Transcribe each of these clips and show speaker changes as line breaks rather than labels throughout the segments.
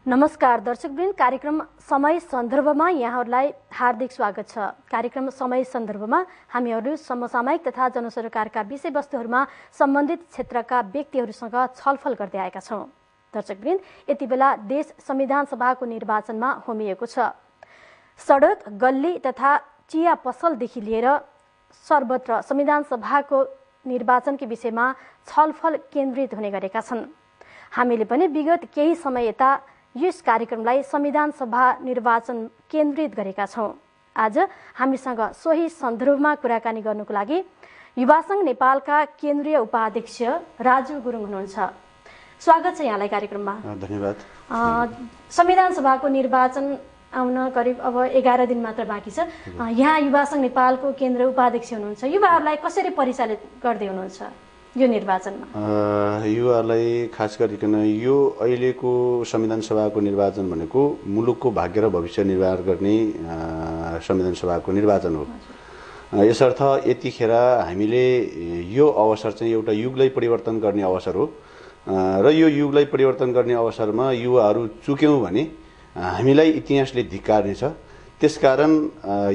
नमस्कार दर्शकवृन्द, कार्यक्रम समय सन्दर्भमा यहाँहरूलाई हार्दिक स्वागत छ। कार्यक्रम समय सन्दर्भमा हामीहरू समसामयिक तथा जनसरोकारका विषयवस्तुहरूमा सम्बन्धित क्षेत्रका व्यक्तिहरूसँग छलफल गर्दै आएका छौँ। दर्शकवृन्द, यति बेला देश संविधान सभाको निर्वाचनमा होमिएको छ। सडक, गल्ली तथा चिया पसलदेखि लिएर सर्वत्र संविधान सभाको निर्वाचनकै विषयमा छलफल केन्द्रित हुने गरेका छन्। हामीले पनि विगत केही समय यता यस कार्यक्रमलाई संविधान सभा निर्वाचन केन्द्रित गरेका छौँ। आज हामीसँग सोही सन्दर्भमा कुराकानी गर्नुको लागि युवा संघ नेपालका केन्द्रीय उपाध्यक्ष राजु गुरुङ हुनुहुन्छ। स्वागत छ यहाँलाई कार्यक्रममा।
धन्यवाद।
संविधान सभाको निर्वाचन आउन करिब अब 11 दिन मात्र बाँकी छ। यहाँ युवा संघ नेपालको केन्द्रीय उपाध्यक्ष हुनुहुन्छ। युवाहरूलाई कसरी परिचालित गर्दै हुनुहुन्छ यो निर्वाचनमा?
युवालाई खास गरिकन यो अहिलेको संविधान सभाको निर्वाचन भनेको मुलुकको भाग्य र भविष्य निर्माण गर्ने संविधान सभाको निर्वाचन हो। यसर्थ यतिखेर हामीले यो अवसर चाहिँ एउटा युगलाई परिवर्तन गर्ने अवसर हो र यो युगलाई परिवर्तन गर्ने अवसरमा युवाहरू चुक्यौँ भने हामीलाई इतिहासले धिक्कार्नेछ। त्यसकारण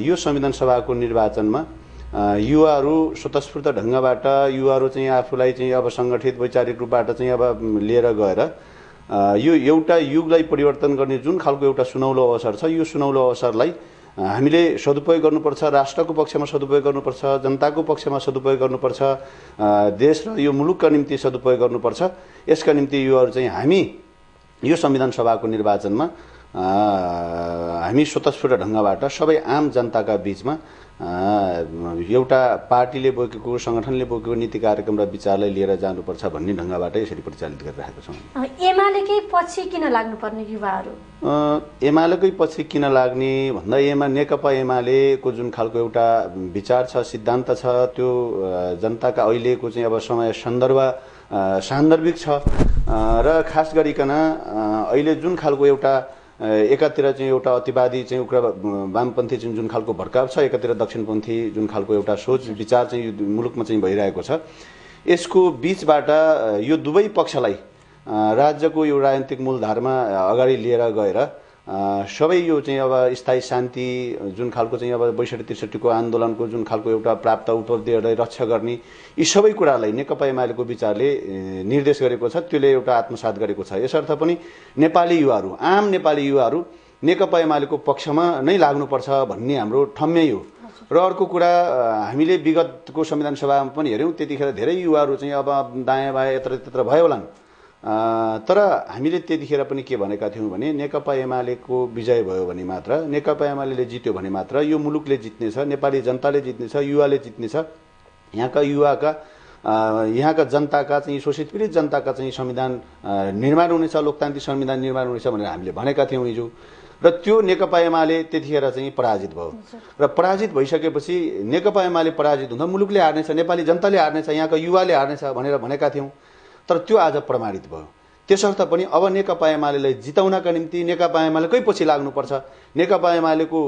यो संविधान सभाको निर्वाचनमा युवाहरू स्वतस्फूर्त ढङ्गबाट युवाहरू चाहिँ आफूलाई चाहिँ अब सङ्गठित वैचारिक रूपबाट चाहिँ अब लिएर गएर यो एउटा युगलाई परिवर्तन गर्ने जुन खालको एउटा सुनौलो अवसर छ, यो सुनौलो अवसरलाई हामीले सदुपयोग गर्नुपर्छ। राष्ट्रको पक्षमा सदुपयोग गर्नुपर्छ, जनताको पक्षमा सदुपयोग गर्नुपर्छ, देश र यो मुलुकका निम्ति सदुपयोग गर्नुपर्छ। यसका निम्ति युवाहरू चाहिँ हामी यो संविधान सभाको निर्वाचनमा हामी स्वतस्फूर्त ढङ्गबाट सबै आम जनताका बीचमा एउटा पार्टीले बोकेको, सङ्गठनले बोकेको नीति कार्यक्रम र विचारलाई लिएर जानुपर्छ भन्ने ढङ्गबाट यसरी परिचालित गरिरहेका छौँ।
एमालेकै पछि किन लाग्नुपर्ने युवाहरू?
एमालेकै पछि किन लाग्ने भन्दा नेकपा एमालेको जुन खालको एउटा विचार छ, सिद्धान्त छ, त्यो जनताका अहिलेको चाहिँ अब समय सान्दर्भिक छ र खास गरिकन अहिले जुन खालको एउटा एकातिर चाहिँ एउटा अतिवादी चाहिँ उग्र वामपन्थी चाहिँ जुन खालको भड्काव छ, एकातिर दक्षिणपन्थी जुन खालको एउटा सोच विचार चाहिँ मुलुकमा चाहिँ भइरहेको छ, यसको बीचबाट यो दुवै पक्षलाई राज्यको यो राजनीतिक मूलधारमा अगाडि लिएर गएर सबै यो चाहिँ अब स्थायी शान्ति जुन खालको चाहिँ अब 62-63 आन्दोलनको जुन खालको एउटा प्राप्त उपलब्धिहरूलाई रक्षा गर्ने यी सबै कुरालाई नेकपा एमालेको विचारले निर्देश गरेको छ, त्यसले एउटा आत्मसात गरेको छ। यसर्थ पनि नेपाली युवाहरू, आम नेपाली युवाहरू नेकपा एमालेको पक्षमा नै लाग्नुपर्छ भन्ने हाम्रो ठम्याइ हो। र अर्को कुरा, हामीले विगतको संविधान सभामा पनि हेऱ्यौँ, त्यतिखेर धेरै युवाहरू चाहिँ अब दायाँ बायाँ यत्र भयो होलान्, तर हामीले त्यतिखेर पनि के भनेका थियौँ भने नेकपा एमालेको विजय भयो भने मात्र, नेकपा एमाले जित्यो भने मात्र यो मुलुकले जित्नेछ, नेपाली जनताले जित्नेछ, युवाले जित्नेछ। यहाँका जनताका चाहिँ शोषित पीडित जनताका चाहिँ संविधान निर्माण हुनेछ, लोकतान्त्रिक संविधान निर्माण हुनेछ भनेर हामीले भनेका थियौँ हिजो। र त्यो नेकपा एमाले त्यतिखेर चाहिँ पराजित भयो र पराजित भइसकेपछि नेकपा एमाले पराजित हुँदा मुलुकले हार्नेछ, नेपाली जनताले हार्नेछ, यहाँका युवाले हार्नेछ भनेर भनेका थियौँ। तर त्यो आज प्रमाणित भयो। त्यसर्थ पनि अब नेकपा एमालेलाई जिताउनका निम्ति नेकपा एमालेकै पछि लाग्नुपर्छ। नेकपा एमालेको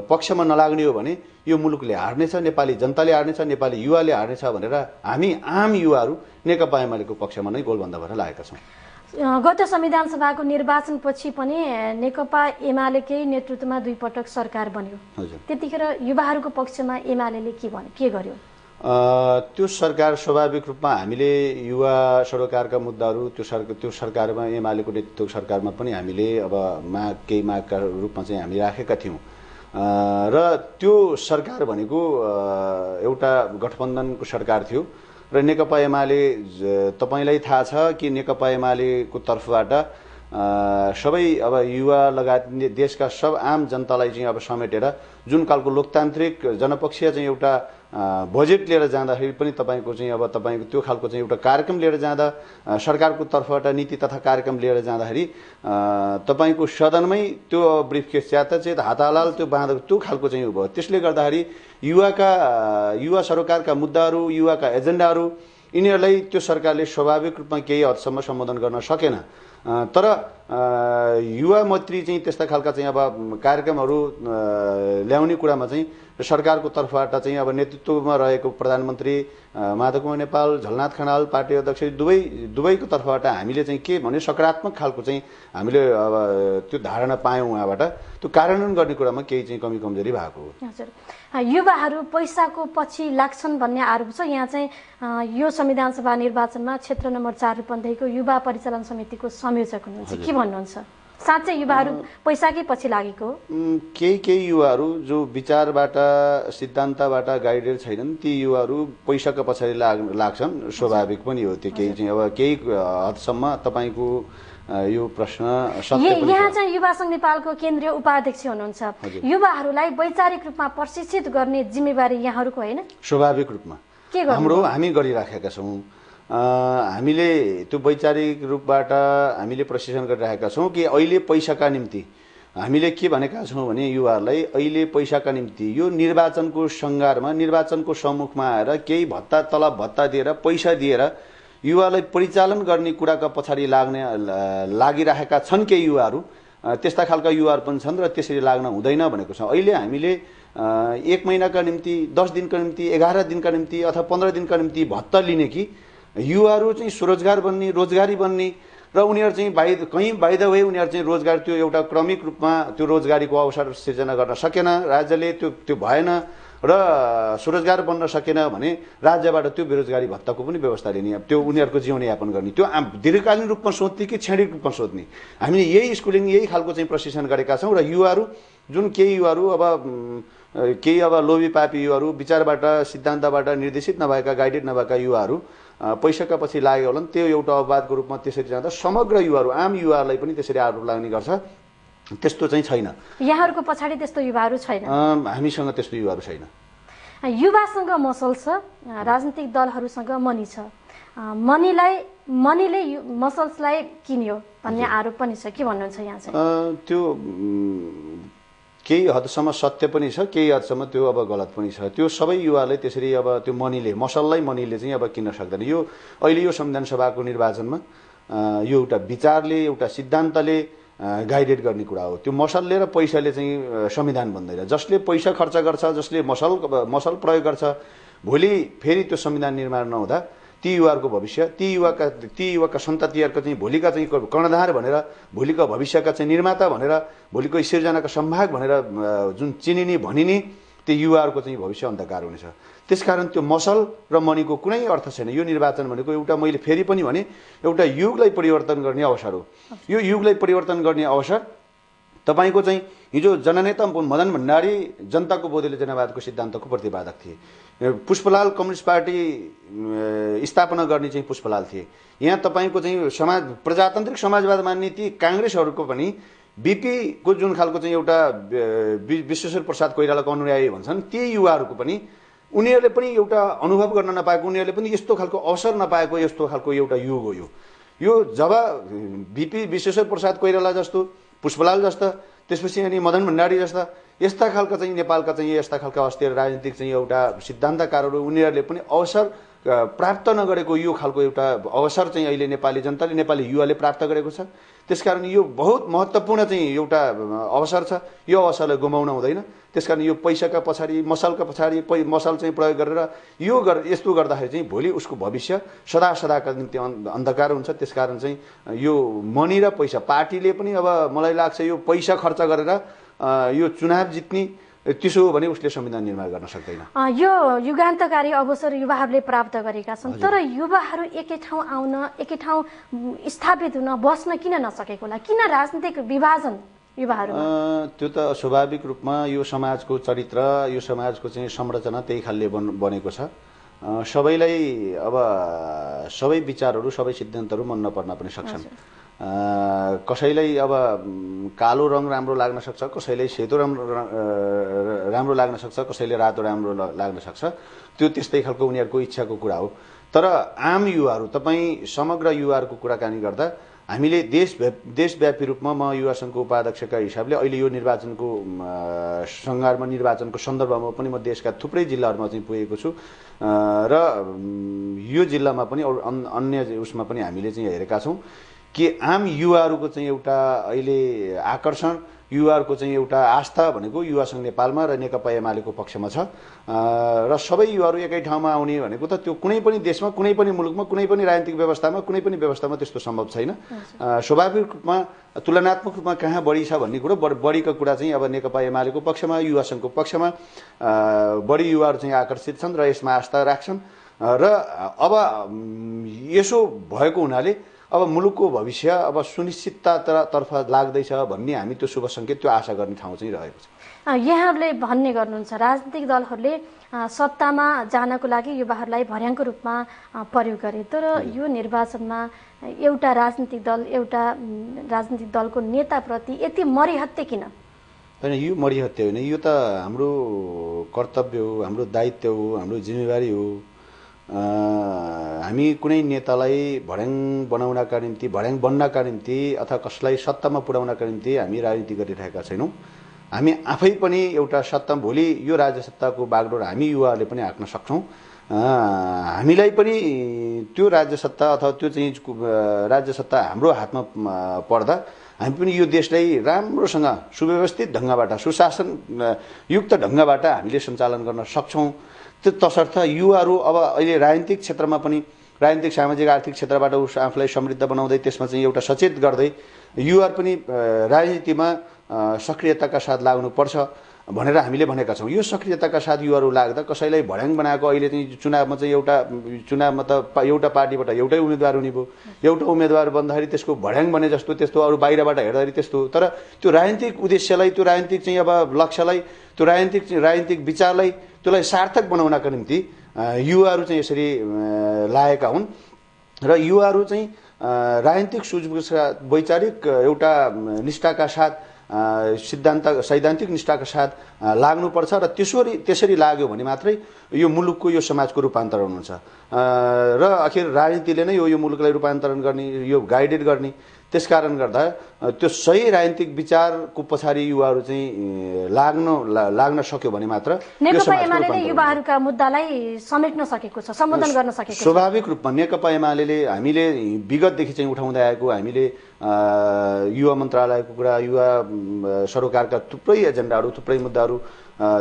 पक्षमा नलाग्ने हो भने यो मुलुकले हार्नेछ, नेपाली जनताले हार्नेछ, नेपाली युवाले हार्नेछ भनेर हामी आम युवाहरू नेकपा एमालेको पक्षमा नै गोलबन्द भएर लागेका छौँ।
गत संविधान सभाको निर्वाचनपछि पनि नेकपा एमालेकै नेतृत्वमा 2 पटक सरकार बन्यो। त्यतिखेर युवाहरूको पक्षमा एमालेले के गर्यो?
त्यो सरकार स्वाभाविक रूपमा हामीले युवा सरोकारका मुद्दाहरू त्यो सरकारमा एमालेको नेतृत्वको सरकारमा पनि हामीले अब केही मागका रूपमा चाहिँ हामी राखेका थियौँ र त्यो सरकार भनेको एउटा गठबन्धनको सरकार थियो र नेकपा एमाले, तपाईँलाई थाहा छ कि नेकपा एमालेको तर्फबाट सबै अब युवा लगायत देशका सब आम जनतालाई चाहिँ अब समेटेर जुन खालको लोकतान्त्रिक जनपक्षीय चाहिँ एउटा बजेट लिएर जाँदाखेरि पनि तपाईँको चाहिँ अब तपाईँको त्यो खालको चाहिँ एउटा कार्यक्रम लिएर जाँदा, सरकारको तर्फबाट नीति तथा कार्यक्रम लिएर जाँदाखेरि तपाईँको सदनमै त्यो ब्रिफकेस च्याताचेत हात हालाल त्यो बाँधेको त्यो खालको चाहिँ भयो। त्यसले गर्दाखेरि युवा सरोकारका मुद्दाहरू, युवाका एजेन्डाहरू यिनीहरूलाई त्यो सरकारले स्वाभाविक रूपमा केही हदसम्म सम्बोधन गर्न सकेन। तर युवा मैत्री चाहिँ त्यस्ता खालका चाहिँ अब कार्यक्रमहरू ल्याउने कुरामा चाहिँ सरकारको तर्फबाट चाहिँ अब नेतृत्वमा रहेको प्रधानमन्त्री माधव कुमार नेपाल, झलनाथ खनाल, पार्टी अध्यक्ष दुवैको तर्फबाट हामीले चाहिँ के भने सकारात्मक खालको चाहिँ हामीले अब त्यो धारणा पायौँ उहाँबाट। त्यो कार्यान्वयन गर्ने कुरामा केही चाहिँ कमी कमजोरी भएको हो।
हजुर, युवाहरू पैसाको पछि लाग्छन् भन्ने आरोप छ। यहाँ चाहिँ यो संविधान सभा निर्वाचनमा क्षेत्र नम्बर 4 रूपन्देहीको युवा परिचालन समितिको संयोजक हुनुहुन्छ, के भन्नुहुन्छ? साँच्चै युवाहरू पैसाकै पछि लागेको हो?
केही युवाहरू जो विचारबाट सिद्धान्तबाट गाइडेड छैनन् ती युवाहरू पैसाको पछाडि लाग्छन्, स्वाभाविक पनि हो त्यो। केही चाहिँ अब केही हदसम्म तपाईँको यो प्रश्न सत्य पनि।
यहाँ चाहिँ युवा संघ नेपालको केन्द्रीय उपाध्यक्ष हुनुहुन्छ। युवाहरूलाई वैचारिक रूपमा प्रशिक्षित गर्ने जिम्मेवारी यहाँहरूको होइन?
स्वाभाविक रूपमा हामी गरिराखेका छौँ। हामीले त्यो वैचारिक रूपबाट हामीले प्रशिक्षण गरिरहेका छौँ कि अहिले पैसाका निम्ति हामीले के भनेका छौँ भने युवाहरूलाई अहिले पैसाका निम्ति यो निर्वाचनको सङ्घारमा निर्वाचनको सम्मुखमा आएर केही भत्ता तलब भत्ता दिएर पैसा दिएर युवालाई परिचालन गर्ने कुराका पछाडि लागिरहेका छन् केही युवाहरू। त्यस्ता खालका युवाहरू पनि छन् र त्यसरी लाग्न हुँदैन भनेको छ। अहिले हामीले 1 महिनाका निम्ति, 10 दिनका निम्ति, 11 दिनका निम्ति अथवा 15 दिनका निम्ति भत्ता लिने कि युवाहरू चाहिँ स्वरोजगार बन्ने, रोजगारी बन्ने र उनीहरू चाहिँ कहीँ बाइ द वे उनीहरू चाहिँ रोजगार त्यो एउटा क्रमिक रूपमा त्यो रोजगारीको अवसर सिर्जना गर्न सकेन, राज्यले त्यो भएन र स्वरोजगार बन्न सकेन भने राज्यबाट त्यो बेरोजगारी भत्ताको पनि व्यवस्था लिने, त्यो उनीहरूको जीवनयापन गर्ने, त्यो दीर्घकालीन रूपमा सोध्ने कि क्षणिक रूपमा सोध्ने। हामीले यही स्कुलिङ यही खालको चाहिँ प्रशिक्षण गरेका छौँ। र युवाहरू जुन केही युवाहरू केही लोभी पापी युवाहरू, विचारबाट सिद्धान्तबाट निर्देशित नभएका गाइडेड नभएका युवाहरू पैसाका पछि लागेको होला, त्यो एउटा अपवादको रूपमा त्यसरी जाँदा समग्र युवाहरू आम युवाहरूलाई पनि त्यसरी आरोप लाग्ने गर्छ। त्यस्तो चाहिँ छैन। यहाँहरूको
पछाडि त्यस्तो युवाहरू छैन?
हामीसँग त्यस्तो युवाहरू छैन।
युवासँग मसल छ, राजनीतिक दलहरूसँग मनी छ। मनीले मसल्सलाई किन्यो भन्ने आरोप पनि छ, के भन्नुहुन्छ यहाँ चाहिँ?
त्यो केही हदसम्म सत्य पनि छ, केही हदसम्म त्यो अब गलत पनि छ। त्यो सबै युवाले त्यसरी अब त्यो मसललाई मनीले चाहिँ अब किन्न सक्दैन। यो अहिले यो संविधान सभाको निर्वाचनमा यो एउटा विचारले एउटा सिद्धान्तले गाइडेड गर्ने कुरा हो। त्यो मसलले र पैसाले चाहिँ संविधान बन्दैन। जसले पैसा खर्च गर्छ, जसले मसल प्रयोग गर्छ, भोलि फेरि त्यो संविधान निर्माण नहुँदा ती युवाहरूको भविष्य, ती युवाका सन्ततिहरूको चाहिँ भोलिका चाहिँ कर्णधार भनेर, भोलिको भविष्यका चाहिँ निर्माता भनेर, भोलिको सिर्जनाका सम्भाग भनेर जुन चिनिने भनिने त्यो युवाहरूको चाहिँ भविष्य अन्धकार हुनेछ। त्यसकारण त्यो मसल र मनीको कुनै अर्थ छैन। यो निर्वाचन भनेको एउटा, मैले फेरि पनि भने, एउटा युगलाई परिवर्तन गर्ने अवसर हो। यो युगलाई परिवर्तन गर्ने अवसर तपाईँको चाहिँ हिजो जननेता मदन भण्डारी जनताको बोधेले जनवादको सिद्धान्तको प्रतिपादक थिए। पुष्पलाल कम्युनिस्ट पार्टी स्थापना गर्ने चाहिँ पुष्पलाल थिए। यहाँ तपाईँको चाहिँ प्रजातान्त्रिक समाजवाद मान्ने ती काङ्ग्रेसहरूको पनि बीपीको जुन खालको चाहिँ एउटा विश्वेश्वर प्रसाद कोइरालाको अनुयायी भन्छन्, ती युवाहरूको पनि उनीहरूले पनि एउटा अनुभव गर्न नपाएको, उनीहरूले पनि यस्तो खालको अवसर नपाएको यस्तो खालको एउटा युग हो। यो जब बीपी विश्वेश्वर प्रसाद कोइराला जस्तो, पुष्पलाल जस्ता, त्यसपछि अनि मदन भण्डारी जस्ता यस्ता खालका चाहिँ नेपालका चाहिँ यस्ता खालका अस्थिर राजनीतिक चाहिँ एउटा सिद्धान्तकारहरू उनीहरूले पनि अवसर प्राप्त नगरेको यो खालको एउटा अवसर चाहिँ अहिले नेपाली जनताले, नेपाली युवाले प्राप्त गरेको छ। त्यसकारण यो बहुत महत्त्वपूर्ण चाहिँ एउटा अवसर छ। यो अवसरलाई गुमाउन हुँदैन। त्यसकारण यो पैसाका पछाडि, मसलका पछाडि मसल चाहिँ प्रयोग गरेर यस्तो गर्दाखेरि चाहिँ भोलि उसको भविष्य सदाका निम्ति अन्धकार हुन्छ। त्यसकारण चाहिँ यो मनी र पैसा, पार्टीले पनि अब मलाई लाग्छ यो पैसा खर्च गरेर यो चुनाव जित्ने त्यसो हो भने उसले संविधान निर्माण गर्न सक्दैन।
यो युगान्तकारी अवसर युवाहरूले प्राप्त गरेका छन्, तर युवाहरू एकै ठाउँ आउन, एकै ठाउँ स्थापित हुन, बस्न किन नसकेको होला? किन राजनीतिक विभाजन युवाहरूमा?
त्यो त स्वाभाविक रूपमा यो समाजको चरित्र, यो समाजको चाहिँ संरचना त्यही खालले बनेको छ। सबैलाई अब सबै विचारहरू, सबै सिद्धान्तहरू मन नपर्न पनि सक्छन्। कसैलाई अब कालो रङ राम्रो लाग्न सक्छ, कसैलाई सेतो राम्रो लाग्न सक्छ, कसैले रातो राम्रो लाग्न सक्छ। त्यो त्यस्तै खालको उनीहरूको इच्छाको कुरा हो। तर आम युवाहरू, तपाईँ समग्र युवाहरूको कुराकानी गर्दा हामीले देशव्यापी रूपमा, म युवा सङ्घको उपाध्यक्षका हिसाबले अहिले यो निर्वाचनको सङ्घारमा, निर्वाचनको सन्दर्भमा पनि म देशका थुप्रै जिल्लाहरूमा चाहिँ पुगेको छु र यो जिल्लामा पनि अन्य उसमा पनि हामीले चाहिँ हेरेका छौँ कि आम युवाहरूको चाहिँ एउटा अहिले आकर्षण युवाहरूको चाहिँ एउटा आस्था भनेको युवा सङ्घ नेपालमा र नेकपा एमालेको पक्षमा छ र सबै युवाहरू एकै ठाउँमा आउने भनेको त त्यो कुनै पनि देशमा कुनै पनि मुलुकमा कुनै पनि राजनीतिक व्यवस्थामा कुनै पनि व्यवस्थामा त्यस्तो सम्भव छैन। स्वाभाविक रूपमा तुलनात्मक रूपमा कहाँ बढी छ भन्ने कुरो बढीको कुरा चाहिँ अब नेकपा एमालेको पक्षमा युवा सङ्घको पक्षमा बढी युवाहरू चाहिँ आकर्षित छन् र यसमा आस्था राख्छन् र अब यसो भएको हुनाले अब मुलुकको भविष्य अब सुनिश्चिततातर्फ लाग्दैछ भन्ने हामी त्यो शुभ सङ्केत त्यो आशा गर्ने ठाउँ चाहिँ रहेको छ।
यहाँहरूले भन्ने गर्नुहुन्छ राजनीतिक दलहरूले सत्तामा जानको लागि युवाहरूलाई भर्याङको रूपमा प्रयोग गरे, तर यो निर्वाचनमा एउटा राजनीतिक दलको नेताप्रति यति मरिहत्ते किन?
होइन, यो मरिहत्ते होइन, यो त हाम्रो कर्तव्य हो, हाम्रो दायित्व हो, हाम्रो जिम्मेवारी हो। हामी कुनै नेतालाई भर्याङ बनाउनका निम्ति, भर्याङ बन्नका निम्ति अथवा कसलाई सत्तामा पुर्याउनका निम्ति हामी राजनीति गरिरहेका छैनौँ। हामी आफै पनि एउटा सत्ता, भोलि यो राज्य सत्ताको बागडोर हामी युवाहरूले पनि हाँक्न सक्छौँ। हामीलाई पनि त्यो राज्य सत्ता अथवा त्यो चाहिँ राज्य सत्ता हाम्रो हातमा पर्दा हामी पनि यो देशलाई राम्रोसँग सुव्यवस्थित ढङ्गबाट, सुशासन युक्त ढङ्गबाट हामीले सञ्चालन गर्न सक्छौँ। तसर्थ युवाहरू अब अहिले राजनीतिक क्षेत्रमा पनि, राजनीतिक सामाजिक आर्थिक क्षेत्रबाट आफूलाई समृद्ध बनाउँदै त्यसमा चाहिँ एउटा सचेत गर्दै युवाहरू पनि राजनीतिमा सक्रियताका साथ लाग्नुपर्छ भनेर हामीले भनेका छौँ। यो सक्रियताका साथ युवाहरू लाग्दा कसैलाई भर्याङ बनाएको, अहिले चाहिँ चुनावमा चाहिँ चुनावमा त एउटा पार्टीबाट एउटै उम्मेदवार हुने भयो, एउटा उम्मेदवार बन्दाखेरि त्यसको भर्याङ बने जस्तो, त्यस्तो अरू बाहिरबाट हेर्दाखेरि त्यस्तो। तर त्यो राजनीतिक उद्देश्यलाई, त्यो राजनीतिक चाहिँ अब लक्ष्यलाई, त्यो राजनीतिक विचारलाई, त्यसलाई सार्थक बनाउनका निम्ति युवाहरू चाहिँ यसरी लागेका हुन् र युवाहरू चाहिँ राजनीतिक सुझबुझ वैचारिक एउटा निष्ठाका साथ, सैद्धान्तिक निष्ठाका साथ लाग्नुपर्छ र त्यसरी लाग्यो भने मात्रै यो मुलुकको, यो समाजको रूपान्तरण हुन्छ र आखिर राजनीतिले नै यो मुलुकलाई रूपान्तरण गर्ने, यो गाइडेड गर्ने। त्यसकारण गर्दा त्यो सही राजनीतिक विचारको पछाडि युवाहरू चाहिँ लाग्न सक्यो भने मात्र
नेकपा एमालेले युवाहरूका मुद्दालाई समेट्न सकेको छ, सम्बोधन गर्न सकेको छ।
स्वाभाविक रूपमा नेकपा एमालेले, हामीले विगतदेखि चाहिँ उठाउँदै आएको, हामीले युवा मन्त्रालयको कुरा, युवा सरोकारका थुप्रै एजेन्डाहरू, थुप्रै मुद्दाहरू,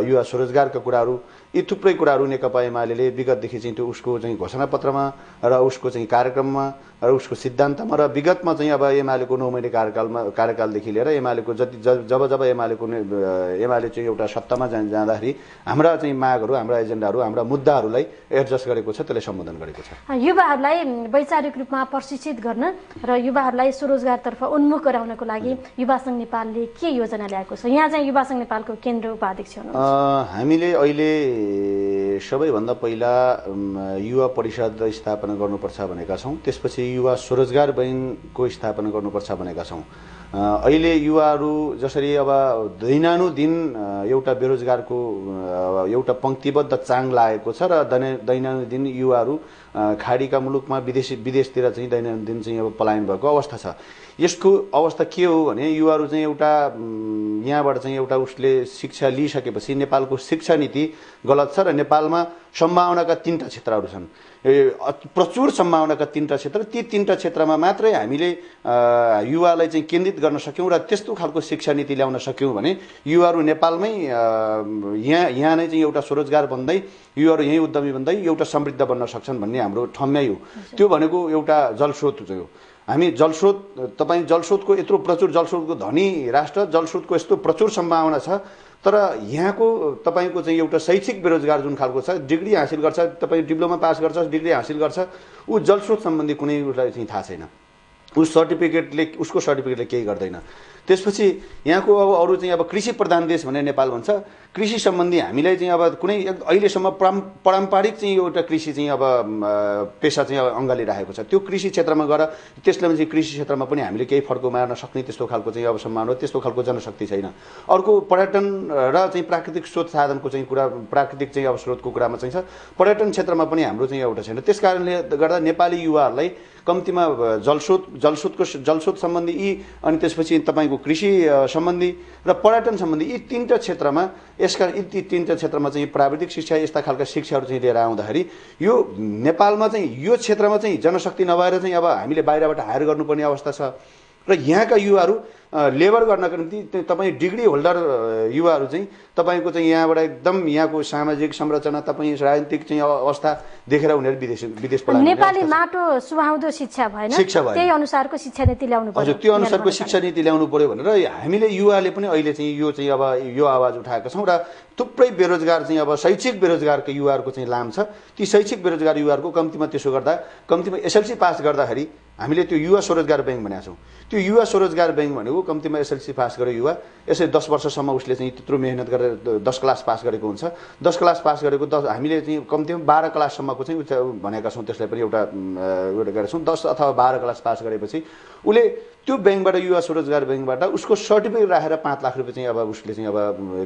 युवा स्वरोजगारका कुराहरू, यी थुप्रै कुराहरू नेकपा एमालेले विगतदेखि चाहिँ त्यो उसको चाहिँ घोषणापत्रमा र उसको चाहिँ कार्यक्रममा र उसको सिद्धान्तमा र विगतमा चाहिँ अब एमालेको 9 महिने कार्यकालदेखि लिएर एमालेको जब एमाले चाहिँ एउटा सत्तामा जाँदाखेरि हाम्रा चाहिँ मागहरू, हाम्रा एजेन्डाहरू, हाम्रा मुद्दाहरूलाई एडजस्ट गरेको छ, त्यसलाई सम्बोधन गरेको छ।
युवाहरूलाई वैचारिक रूपमा प्रशिक्षित गर्न र युवाहरूलाई स्वरोजगारतर्फ उन्मुख गराउनको लागि युवा सङ्घ नेपालले के योजना ल्याएको छ? यहाँ चाहिँ युवा सङ्घ नेपालको केन्द्र उपाध्यक्ष हुनुहुन्छ।
हामीले अहिले सबैभन्दा पहिला युवा परिषद स्थापना गर्नुपर्छ भनेका छौँ। त्यसपछि युवा स्वरोजगार बैङ्कको स्थापना गर्नुपर्छ भनेका छौँ। अहिले युवाहरू जसरी अब दैनानुदिन एउटा बेरोजगारको एउटा पङ्क्तिबद्ध चाङ लागेको छ र दैनानुदिन युवाहरू खाडीका मुलुकमा विदेशतिर चाहिँ दैनन्दिन चाहिँ अब पलायन भएको अवस्था छ। यसको अवस्था के हो भने युवाहरू चाहिँ एउटा यहाँबाट चाहिँ एउटा उसले शिक्षा लिइसकेपछि नेपालको शिक्षा नीति गलत छ र नेपालमा सम्भावनाका 3टा क्षेत्रहरू छन्, प्रचुर सम्भावनाका 3टा क्षेत्र। ती 3टा क्षेत्रमा मात्रै हामीले युवालाई चाहिँ केन्द्रित गर्न सक्यौँ र त्यस्तो खालको शिक्षा नीति ल्याउन सक्यौँ भने युवाहरू नेपालमै यहाँ नै चाहिँ एउटा स्वरोजगार बन्दै, युवाहरू यहीँ उद्यमी बन्दै एउटा समृद्ध बन्न सक्छन् भन्ने हाम्रो ठम्याइ हो। त्यो भनेको एउटा जलस्रोत हो। हामी जलस्रोत, तपाईँ जलस्रोतको यत्रो प्रचुर, जलस्रोतको धनी राष्ट्र, जलस्रोतको यस्तो प्रचुर सम्भावना छ, तर यहाँको तपाईँको चाहिँ एउटा शैक्षिक बेरोजगार जुन खालको छ, डिग्री हासिल गर्छ, तपाईँ डिप्लोमा पास गर्छ, डिग्री हासिल गर्छ, ऊ जलस्रोत सम्बन्धी कुनै उसलाई चाहिँ थाहा छैन, उसको सर्टिफिकेटले केही गर्दैन। त्यसपछि यहाँको अब अरू चाहिँ अब कृषि प्रधान देश भनेर नेपाल भन्छ, कृषि सम्बन्धी हामीलाई चाहिँ अब कुनै अहिलेसम्म पारम्परिक चाहिँ एउटा कृषि चाहिँ अब पेसा चाहिँ अँगालिरहेको छ। त्यो कृषि क्षेत्रमा गएर त्यसले चाहिँ कृषि क्षेत्रमा पनि हामीले केही फड्को मार्न सक्ने त्यस्तो खालको चाहिँ अब सम्मान हो, त्यस्तो खालको जनशक्ति छैन। अर्को पर्यटन र चाहिँ प्राकृतिक स्रोत साधनको चाहिँ कुरा, प्राकृतिक चाहिँ अब स्रोतको कुरामा चाहिँ छ, पर्यटन क्षेत्रमा पनि हाम्रो चाहिँ एउटा छैन। त्यस कारणले गर्दा नेपाली युवाहरूलाई कम्तीमा जलस्रोत सम्बन्धी यी, अनि त्यसपछि तपाईँको कृषि सम्बन्धी र पर्यटन सम्बन्धी यी 3टा क्षेत्रमा, यी 3टा क्षेत्रमा चाहिँ प्राविधिक शिक्षा, यस्ता खालका शिक्षाहरू चाहिँ लिएर आउँदाखेरि यो नेपालमा चाहिँ यो क्षेत्रमा चाहिँ जनशक्ति नभएर चाहिँ अब हामीले बाहिरबाट हायर गर्नुपर्ने अवस्था छ र यहाँका युवाहरू लेबर गर्नका निम्ति तपाईँ डिग्री होल्डर युवाहरू चाहिँ तपाईँको चाहिँ यहाँबाट एकदम यहाँको सामाजिक संरचना तपाईँ राजनीतिक चाहिँ अवस्था देखेर उनीहरू विदेश पलायन
नेपाली माटो सुहाउँदो शिक्षा भएन, त्यही अनुसारको शिक्षा नीति ल्याउनु पर्यो।
हजुर, त्यो अनुसारको शिक्षा नीति ल्याउनु पर्यो भनेर हामीले युवाले पनि अहिले चाहिँ यो चाहिँ अब यो आवाज उठाएका छौँ र थुप्रै बेरोजगार चाहिँ अब शैक्षिक बेरोजगारको युवाहरूको चाहिँ लाम छ। ती शैक्षिक बेरोजगार युवाहरूको कम्तीमा त्यसो गर्दा कम्तीमा एसएलसी पास गर्दाखेरि हामीले त्यो युवा स्वरोजगार ब्याङ्क भनेका छौँ। त्यो युवा स्वरोजगार ब्याङ्क भनेको कम्तीमा एसएलसी पास गरेको युवा यसै 10 वर्षसम्म उसले चाहिँ त्यत्रो मेहनत गरेर 10 क्लास पास गरेको हुन्छ। 10 क्लास पास गरेको हामीले चाहिँ कम्तीमा 12 क्लाससम्मको चाहिँ भनेका छौँ, त्यसलाई पनि एउटा गरेका छौँ। 10 अथवा 12 क्लास पास गरेपछि उसले त्यो ब्याङ्कबाट युवा स्वरोजगार ब्याङ्कबाट उसको सर्टिफिकेट राखेर 5 लाख रुपियाँ चाहिँ अब उसले चाहिँ अब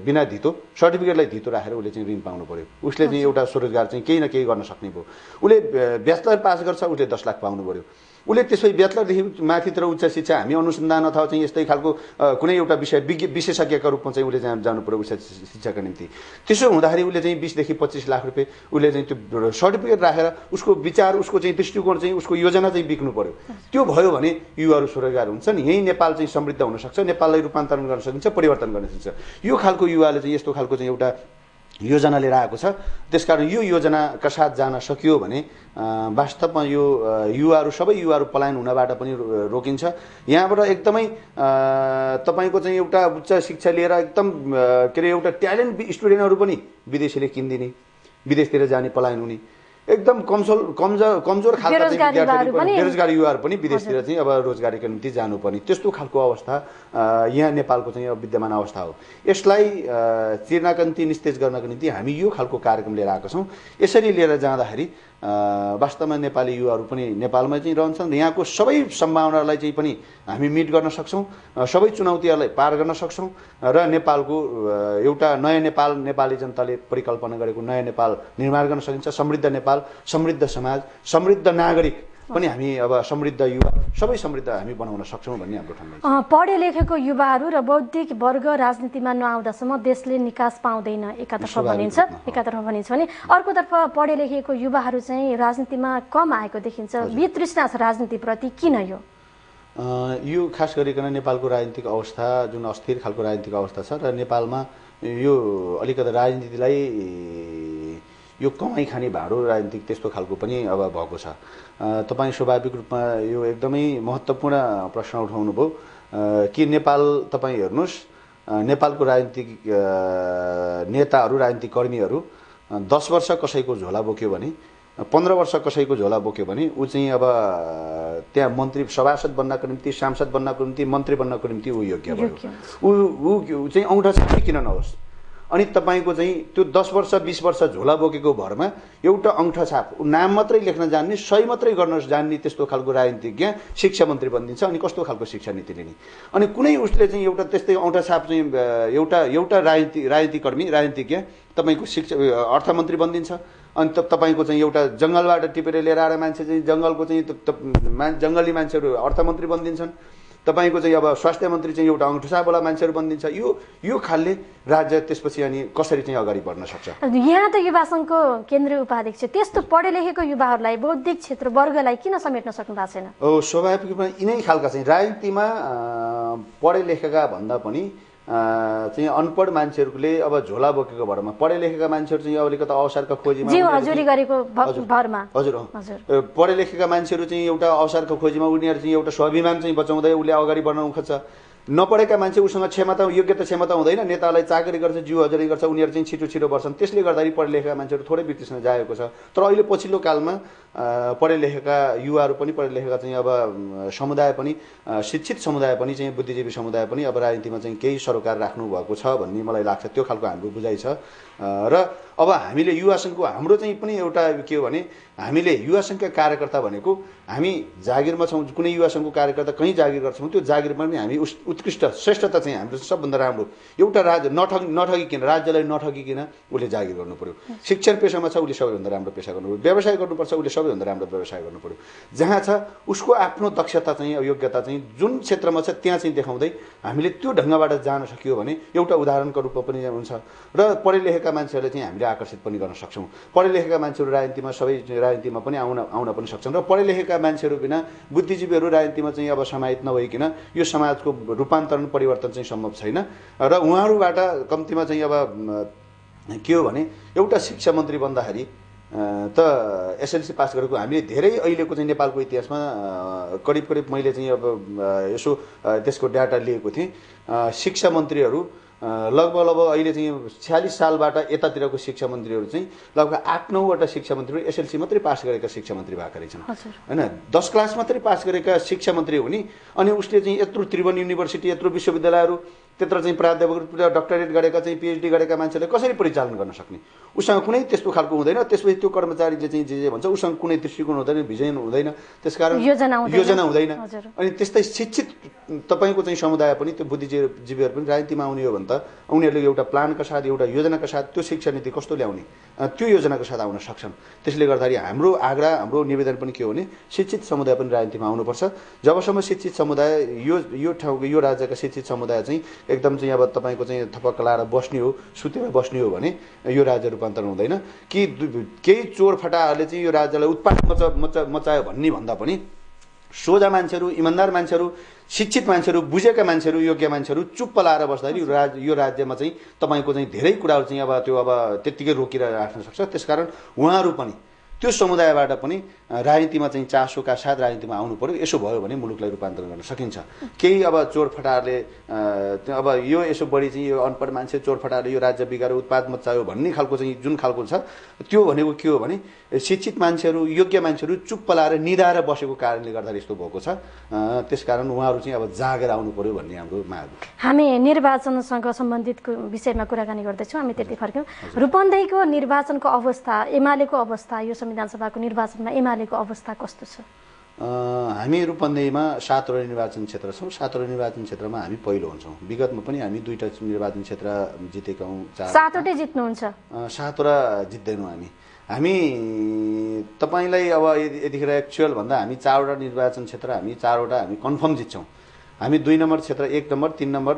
बिना धितो सर्टिफिकेटलाई धितो राखेर उसले चाहिँ ऋण पाउनु पर्यो। उसले चाहिँ एउटा स्वरोजगार चाहिँ केही न केही गर्न सक्ने भयो। उसले ब्याचलर पास गर्छ, उसले 10 लाख पाउनु पर्यो। उसले त्यसै ब्याचलरदेखि माथितिर उच्च शिक्षा हामी अनुसन्धान अथवा चाहिँ यस्तै खालको कुनै एउटा विशेषज्ञका रूपमा चाहिँ उसले जानु पर्यो उच्च शिक्षाका निम्ति। त्यसो हुँदाखेरि उसले चाहिँ 20 देखि 25 लाख रुपियाँ उसले चाहिँ त्यो सर्टिफिकेट राखेर उसको विचार उसको चाहिँ दृष्टिकोण चाहिँ उसको योजना चाहिँ बिक्नु पर्यो। त्यो भयो भने युवाहरू स्वरोजगार हुन्छन्। यही नेपाल चाहिँ समृद्ध हुन सक्छ, नेपाललाई रूपान्तरण गर्न सकिन्छ, परिवर्तन गर्न सकिन्छ। यो खालको युवाले चाहिँ यस्तो खालको चाहिँ एउटा योजना लिएर आएको छ। त्यसकारण यो योजनाका साथ जान सकियो भने वास्तवमा यो युवाहरू सबै युवाहरू पलायन हुनबाट पनि रोकिन्छ। यहाँबाट एकदमै तपाईँको चाहिँ एउटा उच्च शिक्षा लिएर एकदम के अरे एउटा ट्यालेन्ट स्टुडेन्टहरू पनि विदेशीले किनिदिने, विदेशतिर जाने, पलायन हुने एकदम कमजोर खालका बेरोजगार युवाहरू पनि विदेशतिर चाहिँ अब रोजगारीको निम्ति जानुपर्ने त्यस्तो खालको अवस्था यहाँ नेपालको चाहिँ विद्यमान अवस्था हो। यसलाई चिर्नका निम्ति निस्तेज गर्नको निम्ति हामी यो खालको कार्यक्रम लिएर आएका छौँ। यसरी लिएर जाँदाखेरि वास्तवमा नेपाली युवाहरू पनि नेपालमा चाहिँ रहन्छन्। यहाँको सबै सम्भावनालाई चाहिँ पनि हामी मिट गर्न सक्छौँ, सबै चुनौतीहरूलाई पार गर्न सक्छौँ र नेपालको एउटा नयाँ नेपाल नेपाली जनताले परिकल्पना गरेको नयाँ नेपाल निर्माण गर्न सकिन्छ। समृद्ध नेपाल, समृद्ध समाज, समृद्ध नागरिक पनि हामी अब समृद्ध युवा सबै समृद्ध हामी बनाउन सक्छौँ भन्ने हाम्रो ठाउँमा छ।
पढे लेखेको युवाहरू र बौद्धिक वर्ग राजनीतिमा नआउँदासम्म देशले निकास पाउँदैन एकातर्फ भनिन्छ भने अर्कोतर्फ पढे लेखेको युवाहरू चाहिँ राजनीतिमा कम आएको देखिन्छ। वितृष्णा छ राजनीतिप्रति, किन
यो खास गरिकन नेपालको राजनीतिक अवस्था जुन अस्थिर खालको राजनीतिक अवस्था छ र नेपालमा यो अलिकति राजनीतिलाई यो कमाइ खाने भाडो राजनीतिक त्यस्तो खालको पनि अब भएको छ। तपाईँ स्वाभाविक रूपमा यो एकदमै महत्त्वपूर्ण प्रश्न उठाउनु भयो कि नेपाल तपाईँ हेर्नुहोस्, नेपालको राजनीतिक नेताहरू राजनीतिक कर्मीहरू 10 वर्ष कसैको झोला बोक्यो भने 15 वर्ष कसैको झोला बोक्यो भने ऊ चाहिँ अब त्यहाँ मन्त्री सभासद बन्नको निम्ति, सांसद बन्नको निम्ति, मन्त्री बन्नको निम्ति ऊ योग्य भयो। ऊ चाहिँ औँठा चाहिँ किन नहोस्। अनि तपाईँको चाहिँ त्यो 10 वर्ष 20 वर्ष झोला बोकेको भरमा एउटा अंगठा छाप नाम मात्रै लेख्न जान्ने, सही मात्रै गर्न जान्ने त्यस्तो खालको राजनीतिज्ञ शिक्षा मन्त्री बनिन्छ। अनि कस्तो खालको शिक्षा नीति लिने? अनि कुनै उसले चाहिँ एउटा त्यस्तै औँठा छाप चाहिँ एउटा राजनीतिकर्मी राजनीतिज्ञ तपाईँको शिक्षा अर्थमन्त्री बनिदिन्छ। अनि तपाईँको चाहिँ एउटा जङ्गलबाट टिपेर लिएर आएर मान्छे चाहिँ जङ्गलको चाहिँ जङ्गली मान्छेहरू अर्थमन्त्री बनिदिन्छन्। तपाईँको चाहिँ अब स्वास्थ्य मन्त्री चाहिँ एउटा अंगठा मान्छेहरू बनिदिन्छ। यो खालले राज्य त्यसपछि अनि कसरी चाहिँ अगाडि बढ्न सक्छ?
यहाँ त युवा सङ्घको केन्द्रीय उपाध्यक्ष त्यस्तो पढे लेखेको युवाहरूलाई बौद्धिक क्षेत्र वर्गलाई किन समेट्न सक्नु भएको छैन?
स्वाभाविक रूपमा यिनै खालका चाहिँ राजनीतिमा पढे लेखेका भन्दा पनि चाहिँ अनपढ मान्छेहरूले अब झोला बोकेको भरमा पढे लेखेका मान्छेहरू चाहिँ अलिकति अवसरका खोजीमा हजुर पढे लेखेका मान्छेहरू चाहिँ एउटा अवसरको खोजीमा उनीहरू चाहिँ एउटा स्वाभिमान चाहिँ बचाउँदै उसले अगाडि बढ्न खोज्छ। नपढेका मान्छे उसँग क्षमता योग्यता क्षमता हुँदैन, नेतालाई चाकरी गर्छ, जिउ हजरी गर्छ, उनीहरू चाहिँ छिटो बढ्छन्। त्यसले गर्दाखेरि पढे लेखेका मान्छेहरू थोरै वितृष्णा जाएको छ। तर अहिले पछिल्लो कालमा पढे लेखेका युवाहरू पनि पढे लेखेका चाहिँ अब समुदाय पनि शिक्षित समुदाय पनि चाहिँ बुद्धिजीवी समुदाय पनि अब राजनीतिमा चाहिँ केही सरोकार राख्नु भएको छ भन्ने मलाई लाग्छ। त्यो खालको हाम्रो बुझाइ छ। र अब हामीले युवा सङ्घको हाम्रो चाहिँ पनि एउटा के हो भने हामीले युवा सङ्घका कार्यकर्ता भनेको हामी जागिरमा छौँ। कुनै युवा सङ्घको कार्यकर्ता कहीँ जागिर गर्छौँ, त्यो जागिरमा पनि हामी उत्कृष्ट श्रेष्ठता चाहिँ हाम्रो सबभन्दा राम्रो एउटा राज्य नठगिकन राज्यलाई नठगिकन उसले जागिर गर्नु पर्यो। शिक्षण पेसामा छ उसले सबैभन्दा राम्रो पेसा गर्नु पर्यो, व्यवसाय गर्नुपर्छ उसले सबैभन्दा राम्रो व्यवसाय गर्नु पर्यो। जहाँ छ उसको आफ्नो दक्षता चाहिँ योग्यता चाहिँ जुन क्षेत्रमा छ त्यहाँ चाहिँ देखाउँदै हामीले त्यो ढङ्गबाट जान सकियो भने एउटा उदाहरणको रूपमा पनि हुन्छ र पढे लेखेका मान्छेहरूले चाहिँ हामीले आकर्षित पनि गर्न सक्छौँ। पढे लेखेका मान्छेहरू राजनीतिमा सबै राजनीतिमा पनि आउन पनि सक्छन् र पढे लेखेका मान्छेहरू बिना बुद्धिजीवीहरू राजनीतिमा चाहिँ अब समाहित नभइकन यो समाजको रूपान्तरण परिवर्तन चाहिँ सम्भव छैन र उहाँहरूबाट कम्तीमा चाहिँ अब के हो भने एउटा शिक्षा मन्त्री बन्दाखेरि त एसएलसी पास गरेको हामीले धेरै अहिलेको चाहिँ नेपालको इतिहासमा करिब मैले चाहिँ अब यसो त्यसको डाटा लिएको थिएँ। शिक्षा मन्त्रीहरू लगभग अहिले चाहिँ 46 सालबाट यतातिरको शिक्षा मन्त्रीहरू चाहिँ लगभग 8-9वटा शिक्षा मन्त्रीहरू एसएलसी मात्रै पास गरेका शिक्षा मन्त्री भएका रहेछन् हैन। 10 क्लास मात्रै पास गरेका शिक्षा मन्त्री हो नि, अनि उसले चाहिँ यत्रो त्रिभुवन युनिभर्सिटी यत्रो विश्वविद्यालयहरू त्यत्र चाहिँ प्राध्यापक डक्टरेट गरेका चाहिँ पिएचडी गरेका मान्छेले कसरी परिचालन गर्न सक्ने? उसँग कुनै त्यस्तो खालको हुँदैन। त्यसपछि त्यो कर्मचारीले चाहिँ जे भन्छ उसँग कुनै दृष्टिकोण हुँदैन, भिजन हुँदैन, त्यसकारण योजना हुँदैन। अनि त्यस्तै शिक्षित तपाईको चाहिँ समुदाय पनि त्यो बुद्धिजीवीहरू पनि राजनीतिमा आउने हो भने त उनीहरूले एउटा प्लानका साथ एउटा योजनाका साथ त्यो शिक्षा नीति कस्तो ल्याउने त्यो योजनाका साथ आउन सक्छन्। त्यसले गर्दाखेरि हाम्रो आग्रह हाम्रो निवेदन पनि के हो भने शिक्षित समुदाय पनि राजनीतिमा आउनुपर्छ। जबसम्म शिक्षित समुदाय यो ठाउँको यो राज्यका शिक्षित समुदाय चाहिँ एकदम चाहिँ अब तपाईँको चाहिँ थपक्क लाएर बस्ने हो सुतेर बस्ने हो भने यो राज्य रूपान्तरण हुँदैन। कि केही चोर फटाहरूले चाहिँ यो राज्यलाई उत्पात मचायो भन्ने भन्दा पनि सोझा मान्छेहरू इमान्दार मान्छेहरू शिक्षित मान्छेहरू बुझेका मान्छेहरू योग्य मान्छेहरू चुप्प लाएर बस्दाखेरि यो राज्यमा चाहिँ तपाईँको चाहिँ धेरै कुराहरू चाहिँ अब त्यत्तिकै रोकेर राख्न सक्छ। त्यसकारण उहाँहरू पनि त्यो समुदायबाट पनि राजनीतिमा चाहिँ चासोका साथ राजनीतिमा आउनु पर्यो। यसो भयो भने मुलुकलाई रूपान्तरण गर्न सकिन्छ। केही अब चोर फटाहरूले अब यो यसो बढी चाहिँ यो अनपढ मान्छे चोर फटाहरूले यो राज्य बिगाएर उत्पाद मचायो भन्ने खालको चाहिँ जुन खालको छ त्यो भनेको के हो भने शिक्षित मान्छेहरू योग्य मान्छेहरू चुप्प लाएर निधाएर बसेको कारणले गर्दा यस्तो भएको छ। त्यसकारण उहाँहरू चाहिँ अब जागेर आउनु पर्यो भन्ने हाम्रो माग हो।
हामी निर्वाचनसँग सम्बन्धित विषयमा कुराकानी गर्दैछौँ। हामी त्यति फर्क्यौँ। रूपन्देहीको निर्वाचनको अवस्था एमालेको अवस्था यो संविधान सभाको निर्वाचनमा एमालेको अवस्था कस्तो छ?
हामी रूपन्देहीमा 7वटा निर्वाचन क्षेत्र छौँ। 7वटा निर्वाचन क्षेत्रमा हामी पहिलो हुन्छौँ। विगतमा पनि हामी 2टा निर्वाचन क्षेत्र जितेका हौँ।
7वटै जित्नुहुन्छ?
7वटा जित्दैनौँ हामी तपाईलाई अब यतिखेर एक्चुअल भन्दा हामी 4वटा निर्वाचन क्षेत्र हामी 4वटा हामी कन्फर्म जित्छौँ। हामी 2 नम्बर क्षेत्र 1 नम्बर 3 नम्बर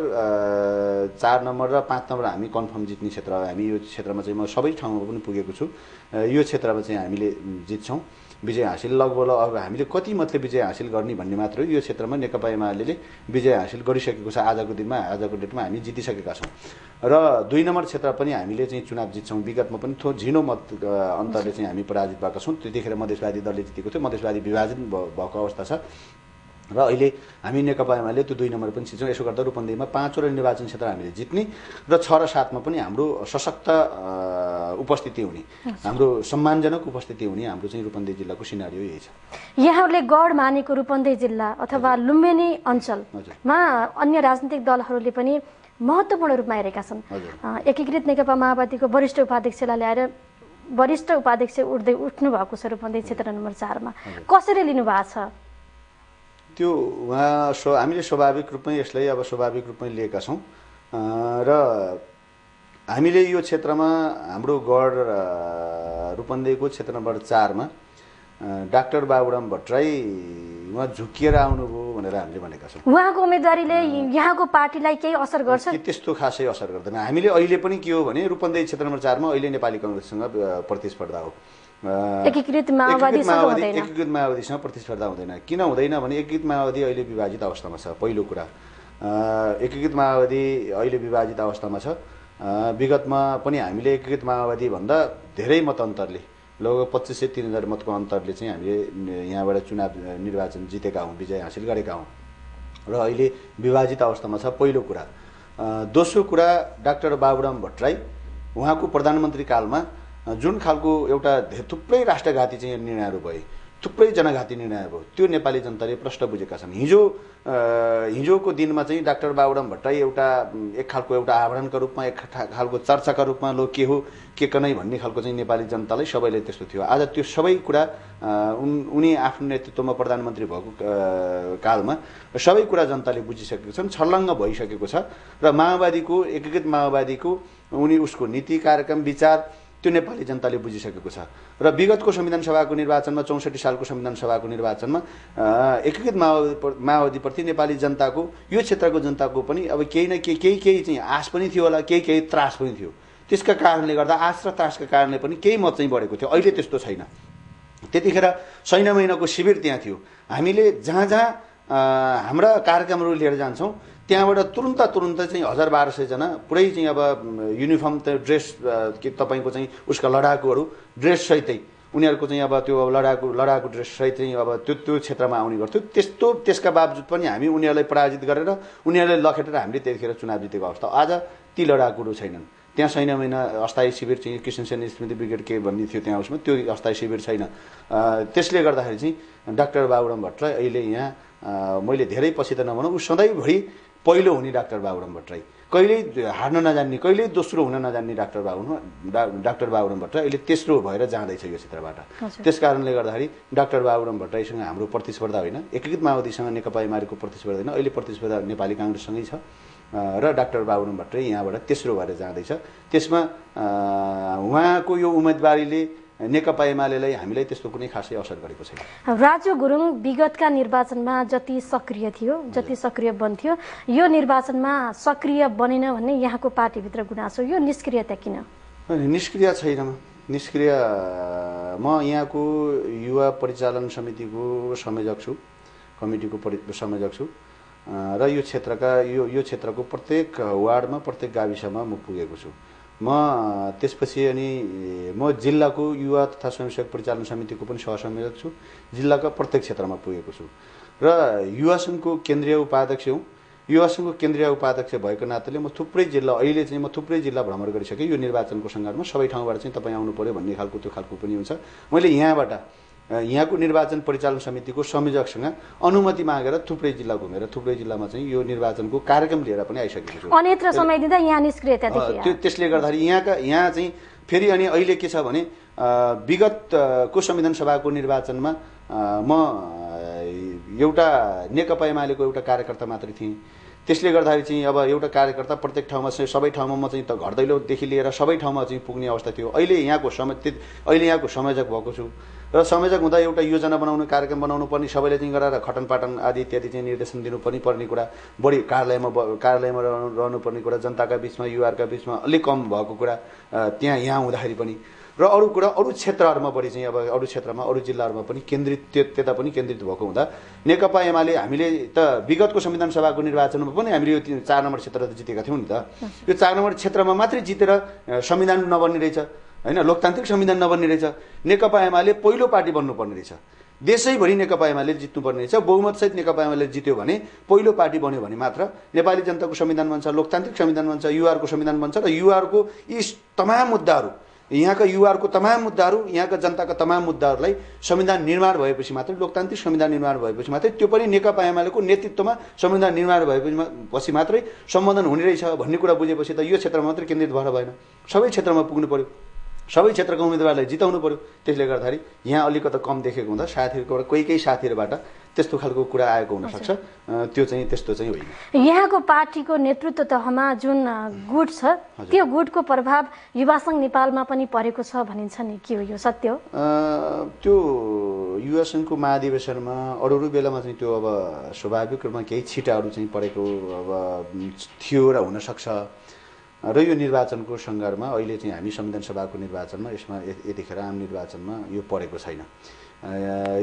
4 नम्बर र 5 नम्बर हामी कन्फर्म जित्ने क्षेत्र हो। हामी यो क्षेत्रमा चाहिँ म सबै ठाउँमा पनि पुगेको छु। यो क्षेत्रमा चाहिँ हामीले जित्छौँ विजय हासिल। लगभग अब हामीले कति मात्रै विजय हासिल गर्ने भन्ने मात्र हो। यो क्षेत्रमा नेकपा एमाले विजय हासिल गरिसकेको छ। आजको डेटमा हामी जितिसकेका छौँ र 2 नम्बर क्षेत्र पनि हामीले चाहिँ चुनाव जित्छौँ। विगतमा पनि झिनो मत अन्तरले चाहिँ हामी पराजित भएका छौँ। त्यतिखेर मधेसवादी दलले जितेको थियो। मधेसवादी विभाजन भएको अवस्था छ र अहिले हामी नेकपा एमाले त्यो 2 नम्बर पनि जित्छौँ। यसो गर्दा रूपन्देहीमा 5वटा निर्वाचन क्षेत्र हामीले जित्ने र 6 र 7मा पनि हाम्रो सशक्त उपस्थिति हुने हाम्रो सम्मानजनक उपस्थिति हुने हाम्रो चाहिँ रूपन्देही जिल्लाको सिनारियो यही छ।
यहाँहरूले गढ मानेको रूपन्देही जिल्ला अथवा लुम्बिनी अञ्चलमा अन्य राजनीतिक दलहरूले पनि महत्त्वपूर्ण रूपमा हेरेका छन्। एकीकृत नेकपा माओवादीको वरिष्ठ उपाध्यक्षलाई ल्याएर वरिष्ठ उपाध्यक्ष उठ्नु भएको छ रूपन्देही क्षेत्र नम्बर 4मा। कसरी लिनुभएको छ?
त्यो हामीले स्वाभाविक रूपमै यसलाई अब स्वाभाविक रूपमै लिएका छौँ र हामीले यो क्षेत्रमा हाम्रो गढ रूपन्देहीको क्षेत्र नम्बर 4मा डाक्टर बाबुराम भट्टराई उहाँ झुकिएर आउनुभयो भनेर हामीले भनेका छौँ।
उहाँको उम्मेदवारीले यहाँको पार्टीलाई केही असर गर्छ?
त्यस्तो खासै असर गर्दैन। हामीले अहिले पनि के हो भने रूपन्देही क्षेत्र नम्बर 4मा अहिले नेपाली कांग्रेससँग प्रतिस्पर्धा हो।
एकीकृत माओवादीसँग
प्रतिस्पर्धा हुँदैन। किन हुँदैन भने एकीकृत माओवादी अहिले विभाजित अवस्थामा छ। पहिलो कुरा एकीकृत माओवादी अहिले विभाजित अवस्थामा छ। विगतमा पनि हामीले एकीकृत माओवादी भन्दा धेरै मत अन्तरले लगभग 2500-3000 मतको अन्तरले चाहिँ हामीले यहाँबाट चुनाव निर्वाचन जितेका हौँ, विजय हासिल गरेका हौँ र अहिले विभाजित अवस्थामा छ। पहिलो कुरा। दोस्रो कुरा डाक्टर बाबुराम भट्टराई उहाँको प्रधानमन्त्री कालमा जुन खालको एउटा थुप्रै राष्ट्रघाती चाहिँ निर्णयहरू भए थुप्रै जनघाती निर्णय भयो। त्यो नेपाली जनताले प्रश्न बुझेका छन्। हिजोको दिनमा चाहिँ डाक्टर बाबुराम भट्टराई एक खालको एउटा आवरणका रूपमा, एक खालको चर्चाका रूपमा लो के हो के कनै भन्ने खालको चाहिँ नेपाली जनतालाई सबैले त्यस्तो थियो। आज त्यो सबै कुरा उनी आफ्नो नेतृत्वमा प्रधानमन्त्री भएको कालमा सबै कुरा जनताले बुझिसकेको छन्, छर्लङ्ग भइसकेको छ। र माओवादीको एकीकृत माओवादीको उसको नीति कार्यक्रम विचार त्यो नेपाली जनताले बुझिसकेको छ। र विगतको संविधान सभाको निर्वाचनमा 64 सालको संविधान सभाको निर्वाचनमा एकीकृत माओवादीप्रति नेपाली जनताको, यो क्षेत्रको जनताको पनि अब केही न केही चाहिँ आश पनि थियो होला, केही त्रास पनि थियो। त्यसका कारणले गर्दा आश र त्रासका कारणले पनि केही मत चाहिँ बढेको थियो। अहिले त्यस्तो छैन। त्यतिखेर शैन महिनाको शिविर त्यहाँ थियो। हामीले जहाँ जहाँ हाम्रा कार्यक्रमहरू लिएर जान्छौँ त्यहाँबाट तुरुन्त चाहिँ 1200 जना पुरै चाहिँ अब युनिफर्म ड्रेस तपाईँको चाहिँ उसका लडाकुहरू ड्रेस सहितै उनीहरूको चाहिँ अब त्यो लडाकु ड्रेस सहित चाहिँ अब त्यो क्षेत्रमा आउने गर्थ्यो। त्यसका बावजुद पनि हामी उनीहरूलाई पराजित गरेर उनीहरूलाई लखेटेर हामीले त्यतिखेर चुनाव जितेको अवस्था। आज ती लडाकुहरू छैनन्। त्यहाँ शैन महिना अस्थायी शिविर चाहिँ किशनसेन स्मृति ब्रिगेड के भन्ने थियो त्यहाँ, उसमा त्यो अस्थायी शिविर छैन। त्यसले गर्दाखेरि चाहिँ डाक्टर बाबुराम भट्टराई अहिले यहाँ मैले धेरै पछि त नभनौँ, ऊ सधैँभरि पहिलो हुने डाक्टर बाबुराम भट्टराई, कहिल्यै हार्न नजान्ने, कहिल्यै दोस्रो हुन नजान्ने डाक्टर बाबुराम भट्टराई अहिले तेस्रो भएर जाँदैछ यो क्षेत्रबाट। त्यस कारणले गर्दाखेरि डाक्टर बाबुराम भट्टराईसँग हाम्रो प्रतिस्पर्धा होइन, एकीकृत माओवादीसँग नेकपा एमालेको प्रतिस्पर्धा होइन, अहिले प्रतिस्पर्धा नेपाली काङ्ग्रेससँगै छ। र डाक्टर बाबुराम भट्टराई यहाँबाट तेस्रो भएर जाँदैछ। त्यसमा उहाँको यो उम्मेदवारीले नेकपा एमालेलाई हामीलाई त्यस्तो कुनै खासै असर गरेको छैन।
राजु गुरुङ विगतका निर्वाचनमा जति सक्रिय थियो, जति सक्रिय बन्थ्यो, यो निर्वाचनमा सक्रिय बनेन भन्ने यहाँको पार्टीभित्र गुनासो, यो निष्क्रियता किन?
निष्क्रिय छैन म। निष्क्रिय म यहाँको युवा परिचालन समितिको संयोजक छु, कमिटीको संयोजक छु र यो क्षेत्रको प्रत्येक वार्डमा, प्रत्येक गाविसमा म पुगेको छु। म त्यसपछि अनि म जिल्लाको युवा तथा स्वयंसेवक परिचालन समितिको पनि सहसंयोजक छु, जिल्लाका प्रत्येक क्षेत्रमा पुगेको छु र युवा सङ्घको केन्द्रीय उपाध्यक्ष हुँ। युवा सङ्घको केन्द्रीय उपाध्यक्ष भएको नाताले म थुप्रै जिल्ला भ्रमण गरिसकेँ। यो निर्वाचनको सङ्घर्षमा सबै ठाउँबाट चाहिँ तपाईँ आउनु पर्यो भन्ने खालको त्यो खालको पनि हुन्छ। मैले यहाँको निर्वाचन परिचालन समितिको संयोजकसँग अनुमति मागेर थुप्रै जिल्ला घुमेर थुप्रै जिल्लामा चाहिँ यो निर्वाचनको कार्यक्रम लिएर पनि आइसकेको छु।
अन्यत्र समय दिँदा यहाँ निष्क्रियता देखियो।
त्यसले गर्दाखेरि यहाँ चाहिँ फेरि अनि अहिले के छ भने विगतको संविधान सभाको निर्वाचनमा म एउटा नेकपा एमालेको एउटा कार्यकर्ता मात्रै थिएँ। त्यसले गर्दाखेरि चाहिँ अब एउटा कार्यकर्ता प्रत्येक ठाउँमा सबै ठाउँमा म चाहिँ त घर दैलोदेखि लिएर सबै ठाउँमा चाहिँ पुग्ने अवस्था थियो। अहिले यहाँको संयोजक भएको छु र संयोजक हुँदा एउटा योजना बनाउनु, कार्यक्रम बनाउनु पर्ने, सबैले चाहिँ गरेर खटनपाटन आदि इत्यादि चाहिँ निर्देशन दिनु पनि पर्ने कुरा, बढी कार्यालयमा रहनुपर्ने कुरा, जनताका बिचमा युवाहरूका बिचमा अलिक कम भएको कुरा यहाँ हुँदाखेरि पनि र अरू कुरा अरू क्षेत्रहरूमा बढी चाहिँ अब अरू क्षेत्रमा अरू जिल्लाहरूमा पनि त्यता पनि केन्द्रित भएको हुँदा नेकपा एमाले हामीले त विगतको संविधान सभाको निर्वाचनमा पनि हामीले यो 4 नम्बर क्षेत्र त जितेका थियौँ नि त। यो 4 नम्बर क्षेत्रमा मात्रै जितेर संविधान नबन्ने रहेछ होइन, लोकतान्त्रिक संविधान नबन्ने रहेछ। नेकपा एमाले पहिलो पार्टी बन्नुपर्ने रहेछ, देशैभरि नेकपा एमाले जित्नुपर्ने रहेछ। बहुमतसहित नेकपा एमाले जित्यो भने पहिलो पार्टी बन्यो भने मात्र नेपाली जनताको संविधान बन्छ, लोकतान्त्रिक संविधान बन्छ, युवाहरूको संविधान बन्छ र युवाहरूको यी तमाम मुद्दाहरू, यहाँका युवाहरूको तमाम मुद्दाहरू, यहाँका जनताका तमाम मुद्दाहरूलाई संविधान निर्माण भएपछि मात्रै, लोकतान्त्रिक संविधान निर्माण भएपछि मात्रै, त्यो पनि नेकपा एमालेको नेतृत्वमा संविधान निर्माण भएपछि मात्रै सम्बोधन हुने रहेछ भन्ने कुरा बुझेपछि त यो क्षेत्रमा मात्रै केन्द्रित भएर भएन, सबै क्षेत्रमा पुग्नु पर्यो, सबै क्षेत्रका उम्मेदवारलाई जिताउनु पर्यो। त्यसले गर्दाखेरि यहाँ अलिकति कम देखेको हुँदा साथीहरूबाट कोही साथीहरूबाट त्यस्तो खालको कुरा आएको हुनसक्छ, त्यो चाहिँ त्यस्तो चाहिँ होइन।
यहाँको पार्टीको नेतृत्व तहमा जुन गुट छ त्यो गुटको प्रभाव युवा सङ्घ नेपालमा पनि परेको छ भनिन्छ नि, के हो यो सत्य हो?
त्यो युवा सङ्घको महाधिवेशनमा अरू बेलामा चाहिँ त्यो अब स्वाभाविक रूपमा केही छिटाहरू चाहिँ परेको अब थियो र हुनसक्छ र यो निर्वाचनको सङ्घर्षमा अहिले चाहिँ हामी संविधान सभाको निर्वाचनमा यसमा यतिखेर आम निर्वाचनमा यो परेको छैन।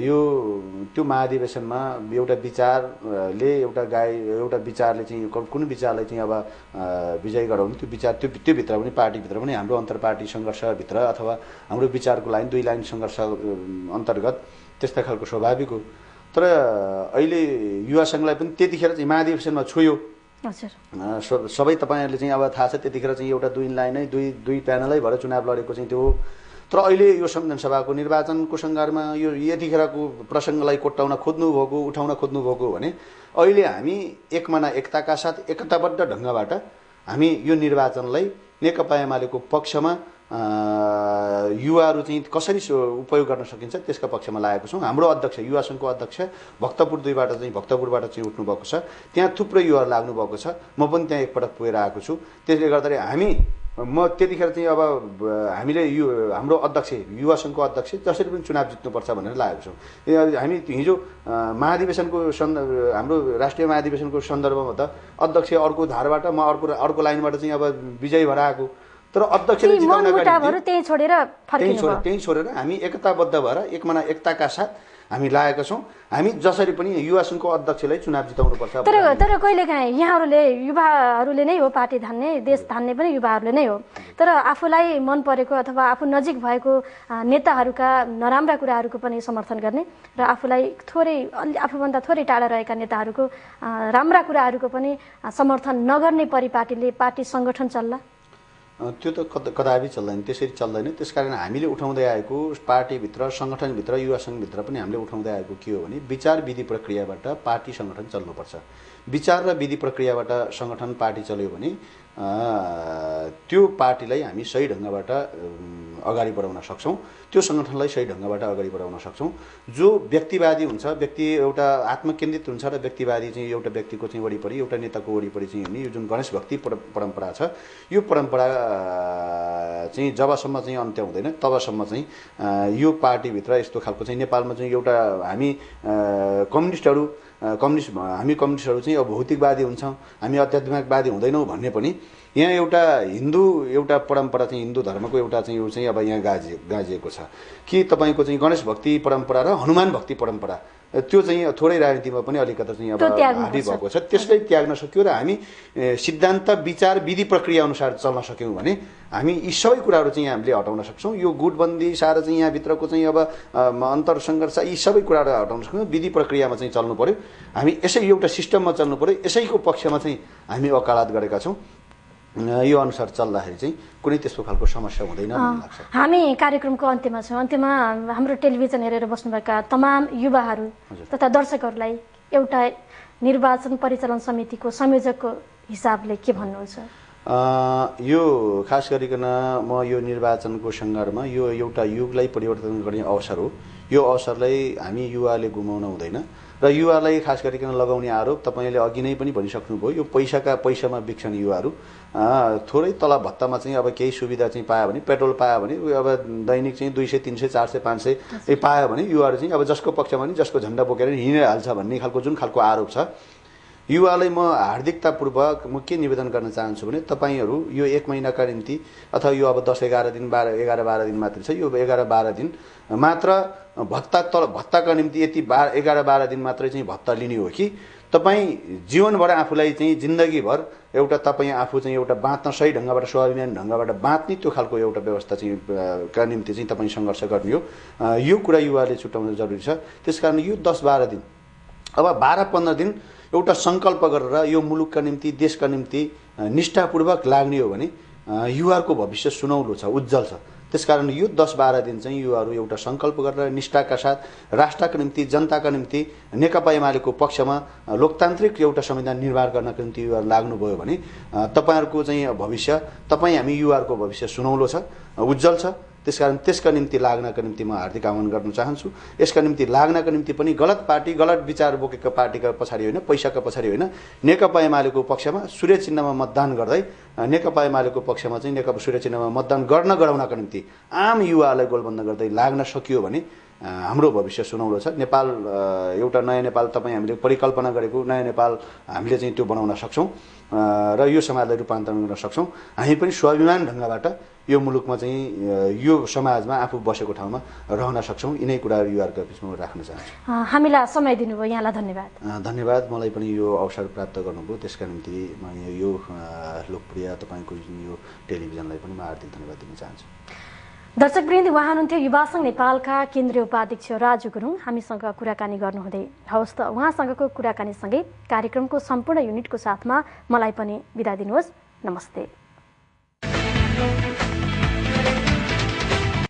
यो त्यो महाधिवेशनमा एउटा विचारले एउटा विचारले चाहिँ कुनै विचारलाई चाहिँ अब विजय गराउनु, त्यो विचार त्यो भित्र पनि पार्टीभित्र पनि हाम्रो अन्तर्पार्टी सङ्घर्षभित्र अथवा हाम्रो विचारको लाइन 2 लाइन सङ्घर्ष अन्तर्गत त्यस्ता खालको स्वाभाविक हो। तर अहिले युवा सङ्घलाई पनि त्यतिखेर चाहिँ महाधिवेशनमा छोयो। सबै तपाईँहरूले चाहिँ अब थाहा छ त्यतिखेर चाहिँ एउटा 2 लाइनै 2 प्यानलै भएर चुनाव लडेको चाहिँ त्यो तर अहिले यो संविधान सभाको निर्वाचनको सङ्घारमा यो यतिखेरको प्रसङ्गलाई कोट्याउन खोज्नुभएको उठाउन खोज्नुभएको भने अहिले हामी एकमना एकताका साथ एकताबद्ध ढङ्गबाट हामी यो निर्वाचनलाई नेकपा एमालेको पक्षमा युवाहरू चाहिँ कसरी उपयोग गर्न सकिन्छ त्यसका पक्षमा लागेको छौँ। हाम्रो अध्यक्ष युवा सङ्घको अध्यक्ष भक्तपुरबाट चाहिँ उठ्नुभएको छ, त्यहाँ थुप्रै युवाहरू लाग्नुभएको छ। म पनि त्यहाँ एकपटक पुगेर आएको छु। त्यसले गर्दाखेरि म त्यतिखेर चाहिँ अब हामीले यो हाम्रो अध्यक्ष युवा सङ्घको अध्यक्ष जसरी पनि चुनाव जित्नुपर्छ भनेर लागेको छौँ। हामी हिजो महाधिवेशनको हाम्रो राष्ट्रिय महाधिवेशनको सन्दर्भमा त अध्यक्ष अर्को धारबाट म अर्को लाइनबाट चाहिँ अब विजयी भएर आएको, तर अध्यक्षले
त्यही
छोडेर हामी एकताबद्ध भएर एकमना एकताका साथ हामी लागेका छौँ। हामी जसरी पनि युवा सङ्घको अध्यक्षलाई चुनाव जिताउनुपर्छ।
तर कहिलेकाहीँ युवाहरूले नै हो पार्टी धान्ने, देश धान्ने पनि युवाहरूले नै हो। तर आफूलाई मन परेको अथवा आफू नजिक भएको नेताहरूका नराम्रा कुराहरूको पनि समर्थन गर्ने र आफूलाई आफूभन्दा थोरै टाढा रहेका नेताहरूको राम्रा कुराहरूको पनि समर्थन नगर्ने परिपाटीले पार्टी सङ्गठन चल्ला?
त्यो त कदापि चल्दैन, त्यसरी चल्दैन। त्यसकारण हामीले उठाउँदै आएको पार्टीभित्र सङ्गठनभित्र युवा सङ्घभित्र पनि हामीले उठाउँदै आएको के हो भने विचार विधि प्रक्रियाबाट पार्टी सङ्गठन चल्नुपर्छ। विचार र विधि प्रक्रियाबाट सङ्गठन पार्टी चल्यो भने त्यो पार्टीलाई हामी सही ढङ्गबाट अगाडि बढाउन सक्छौँ, त्यो सङ्गठनलाई सही ढङ्गबाट अगाडि बढाउन सक्छौँ। जो व्यक्तिवादी हुन्छ, व्यक्ति एउटा आत्मकेन्द्रित हुन्छ र व्यक्तिवादी चाहिँ एउटा व्यक्तिको चाहिँ वरिपरि एउटा नेताको वरिपरि चाहिँ हुने यो जुन गणेश भक्ति परम्परा छ, यो परम्परा चाहिँ जबसम्म चाहिँ अन्त्य हुँदैन तबसम्म चाहिँ यो पार्टीभित्र यस्तो खालको चाहिँ नेपालमा चाहिँ एउटा हामी कम्युनिस्टहरू चाहिँ अब भौतिकवादी हुन्छौँ, हामी आध्यात्मिकवादी हुँदैनौँ भन्ने पनि यहाँ एउटा परम्परा चाहिँ हिन्दू धर्मको एउटा चाहिँ यो चाहिँ अब यहाँ गाजिएको छ कि तपाईँको चाहिँ गणेश भक्ति परम्परा र हनुमान भक्ति परम्परा त्यो चाहिँ थोरै राजनीतिमा पनि अलिकति चाहिँ अब हाबी भएको छ। त्यसलाई त्याग्न सक्यो र हामी सिद्धान्त विचार विधि प्रक्रिया अनुसार चल्न सक्यौँ भने हामी यी सबै कुराहरू चाहिँ हामीले हटाउन सक्छौँ। यो गुटबन्दी सारा चाहिँ यहाँभित्रको चाहिँ अब अन्तर सङ्घर्ष यी सबै कुराहरू हटाउन सक्छौँ। विधि प्रक्रियामा चाहिँ चल्नु पर्यो, हामी यसै एउटा सिस्टममा चल्नु पर्यो, यसैको पक्षमा चाहिँ हामी वकालत गरेका छौँ। यो अनुसार चल्दाखेरि चाहिँ कुनै त्यस्तो खालको समस्या हुँदैन भन्ने लाग्छ।
हामी कार्यक्रमको अन्त्यमा छौँ। अन्त्यमा हाम्रो टेलिभिजन हेरेर बस्नुभएका तमाम युवाहरू तथा दर्शकहरूलाई एउटा निर्वाचन परिचालन समितिको संयोजकको हिसाबले के भन्नुहुन्छ?
यो खास गरिकन म यो निर्वाचनको सङ्घारमा यो एउटा युगलाई परिवर्तन गर्ने अवसर हो। यो अवसरलाई हामी युवाले गुमाउन हुँदैन र युवालाई खास गरिकन लगाउने आरोप तपाईँले अघि नै पनि भनिसक्नुभयो, यो पैसामा बिक्छन् युवाहरू। थोरै तल भत्तामा चाहिँ अब केही सुविधा चाहिँ पायो भने, पेट्रोल पायो भने, अब दैनिक चाहिँ 200 300 400 500 पायो भने युवाहरू चाहिँ अब जसको पक्षमा नि जसको झन्डा बोकेर हिँडिहाल्छ भन्ने खालको जुन खालको आरोप छ, युवालाई म हार्दिकतापूर्वक म के निवेदन गर्न चाहन्छु भने तपाईँहरू यो 1 महिनाका निम्ति अथवा यो अब 10-11 दिन 11-12 दिन मात्र छ, यो 11-12 दिन मात्र भत्ताका निम्ति यति 11-12 दिन मात्रै चाहिँ भत्ता लिने हो कि तपाईँ जीवनभर आफूलाई चाहिँ जिन्दगीभर एउटा तपाईँ आफू चाहिँ एउटा बाँच्न सही ढङ्गबाट स्वाभिमान ढङ्गबाट बाँच्ने त्यो खालको एउटा व्यवस्था चाहिँ का निम्ति चाहिँ तपाईँ सङ्घर्ष गर्ने हो। यो कुरा युवाले छुट्याउन जरुरी छ। त्यसकारण यो 10-12 दिन अब 12-15 दिन एउटा सङ्कल्प गरेर यो मुलुकका निम्ति देशका निम्ति निष्ठापूर्वक लाग्ने हो भने युवाहरूको भविष्य सुनौलो छ, उज्जवल छ। त्यसकारण यो 10-12 दिन चाहिँ युवाहरू एउटा सङ्कल्प गरेर निष्ठाका साथ राष्ट्रका निम्ति जनताका निम्ति नेकपा एमालेको पक्षमा लोकतान्त्रिक एउटा संविधान निर्माण गर्नका निम्ति युवाहरू लाग्नुभयो भने तपाईँहरूको चाहिँ भविष्य हामी युवाहरूको भविष्य सुनौलो छ, उज्जवल छ। त्यसकारण त्यसका निम्ति लाग्नका निम्ति म हार्दिक आह्वान गर्न चाहन्छु। यसका निम्ति लाग्नका निम्ति पनि गलत पार्टी गलत विचार बोकेको पार्टीका पछाडि होइन, पैसाका पछाडि होइन, नेकपा एमालेको पक्षमा सूर्य चिन्हमा मतदान गर्दै नेकपा एमालेको पक्षमा चाहिँ नेकपा सूर्य चिन्हमा मतदान गराउनका निम्ति आम युवालाई गोलबन्द गर्दै लाग्न सकियो भने हाम्रो भविष्य सुनौलो छ। नेपाल एउटा नयाँ नेपाल तपाईँ हामीले परिकल्पना गरेको नयाँ नेपाल हामीले चाहिँ त्यो बनाउन सक्छौँ र यो समाजलाई रूपान्तरण गर्न सक्छौँ। हामी पनि स्वाभिमान ढङ्गबाट यो मुलुकमा चाहिँ यो समाजमा आफू बसेको ठाउँमा रहन सक्छौँ। यिनै कुराहरू युवाहरूका बिचमा राख्न चाहन्छु।
हामीलाई समय दिनुभयो, यहाँलाई धन्यवाद।
धन्यवाद। मलाई पनि यो अवसर प्राप्त गर्नुभयो, त्यसका निम्ति म यो लोकप्रिय तपाईँको यो टेलिभिजनलाई पनि म हार्दिक धन्यवाद दिन चाहन्छु।
दर्शकवृन्द, उहाँ हुनुहुन्थ्यो युवा सङ्घ नेपालका केन्द्रीय उपाध्यक्ष राजु गुरुङ हामीसँग कुराकानी गर्नुहुँदै। हवस् त उहाँसँगको कुराकानीसँगै कार्यक्रमको सम्पूर्ण युनिटको साथमा मलाई पनि बिदा दिनुहोस्। नमस्ते।